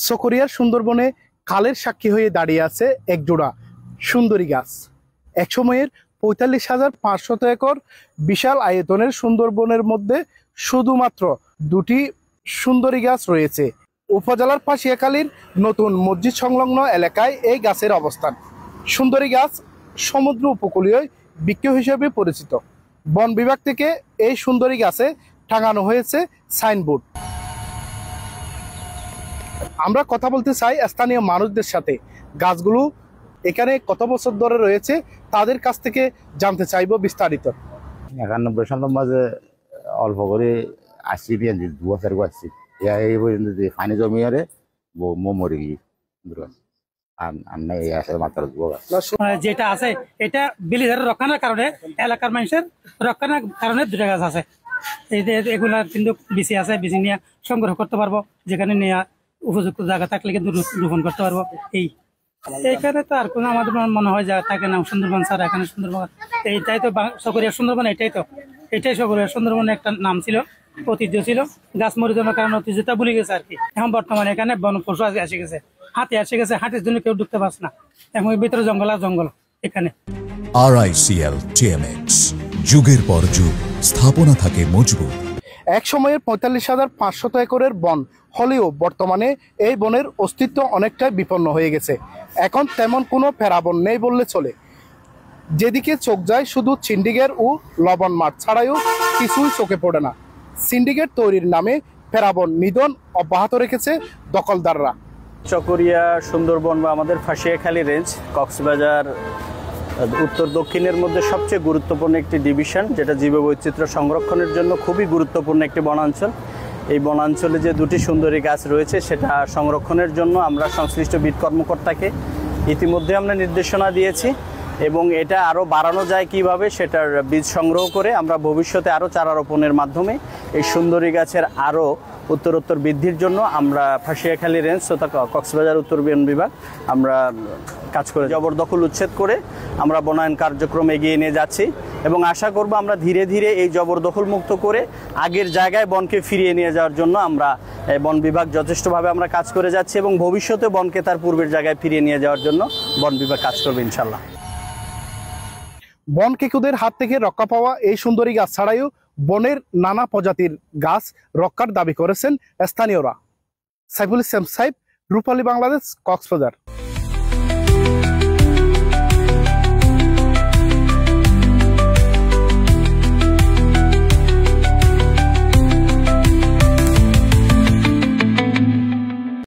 চকরিয়ার সুন্দরবনে কালের সাক্ষী হয়ে দাঁড়িয়ে আছে একজোড়া সুন্দরী গাছ। এক সময়ের ৪৫,৫০০ একর বিশাল আয়তনের সুন্দরবনের মধ্যে শুধুমাত্র দুটি সুন্দরী গাছ রয়েছে। উপজেলার পাশিয়াখালীর নতুন মসজিদ সংলগ্ন এলাকায় এই গাছের অবস্থান। সুন্দরী গাছ সমুদ্র উপকূলীয় বৃক্ষ হিসেবে পরিচিত। বন বিভাগ থেকে এই সুন্দরী গাছে টাঙানো হয়েছে সাইনবোর্ড। আমরা কথা বলতে চাই স্থানীয় মানুষদের সাথে। গাছগুলো এখানে কত বছর ধরে রয়েছে তাদের কাছ থেকে জানতে চাইব বিস্তারিত। ৯১ সালের মাঝে অল্প করে আসছি, ২ বছর আসছি, এই পর্যন্ত যে পানি জমি আরে মরে গিয়ে যেটা আছে এটা বিলিধারের রক্ষণের কারণে, এলাকার মানুষের রক্ষণের কারণে দুটা গাছ আছে। এগুলা কিন্তু বিচি আছে, বিচি নিয়ে সংগ্রহ করতে পারবো, যেখানে নিয়ে উপযুক্ত জায়গা থাকলে কিন্তু রোপণ করতে পারবো। এইখানে তো আর কোনো আমাদের মনে হয় যা থাকে না সুন্দরবন স্যার, এখানে সুন্দরবন এইটাই তো চকরিয়া সুন্দরবন, এটাই চকরিয়া সুন্দরবনের একটা নাম ছিল, ঐতিহ্য ছিল। গাছ মরে যাওয়ার কারণে ঐতিহ্যটা ভুলে গেছে আর কি। এখন বর্তমানে এখানে বন পশু এসে গেছে, হাতি এসে গেছে, হাতির জন্য কেউ ঢুকতে পারছে না। এখন ভিতরে জঙ্গল আর জঙ্গল এখানে। RICL TMX, যুগের পর যুগ স্থাপনা থাকে মজবুত। এক সময়ের ৪৫,৫০০ একরের বন হলেও বর্তমানে এই বনের অস্তিত্ব অনেকটাই বিপন্ন হয়ে গেছে। এখন তেমন কোনো ফেরাবন নেই বললে চলে। যেদিকে চোখ যায় শুধু সিন্ডিকেট ও লবণ মাঠ ছাড়াও কিছুই চোখে পড়ে না। সিন্ডিকেট তৈরির নামে ফেরাবন নিধন অব্যাহত রেখেছে দখলদাররা। চকরিয়া সুন্দরবন বা আমাদের ফাঁসিয়াখালী রেঞ্জ কক্সবাজার উত্তর দক্ষিণের মধ্যে সবচেয়ে গুরুত্বপূর্ণ একটি ডিভিশন, যেটা জীববৈচিত্র্য সংরক্ষণের জন্য খুবই গুরুত্বপূর্ণ একটি বনাঞ্চল। এই বনাঞ্চলে যে দুটি সুন্দরী গাছ রয়েছে সেটা সংরক্ষণের জন্য আমরা সংশ্লিষ্ট বিট কর্মকর্তাকে ইতিমধ্যে আমরা নির্দেশনা দিয়েছি, এবং এটা আরও বাড়ানো যায় কিভাবে সেটার বীজ সংগ্রহ করে আমরা ভবিষ্যতে আরও চারা রোপণের মাধ্যমে এই সুন্দরী গাছের আরও উত্তরোত্তর বৃদ্ধির জন্য আমরা ফাঁসিয়াখালী রেঞ্জ তথা কক্সবাজার উত্তর বন বিভাগ আমরা কাজ করে জবরদখল উচ্ছেদ করে আমরা বনায়ন কার্যক্রম এগিয়ে নিয়ে যাচ্ছি, এবং আশা করব আমরা ধীরে ধীরে এই জবরদখল মুক্ত করে আগের জায়গায় বনকে ফিরিয়ে নিয়ে যাওয়ার জন্য আমরা বন বিভাগ যথেষ্টভাবে আমরা কাজ করে যাচ্ছি, এবং ভবিষ্যতে বনকে তার পূর্বের জায়গায় ফিরিয়ে নিয়ে যাওয়ার জন্য বন বিভাগ কাজ করবে ইনশাল্লাহ। বন কেকুদের হাত থেকে রক্ষা পাওয়া এই সুন্দরী গাছ ছাড়াও বনের নানা প্রজাতির গাছ রক্ষার দাবি করেছেন স্থানীয়রা। সাইফুল ইসলাম সাইফ, রূপালী বাংলাদেশ, কক্সবাজার।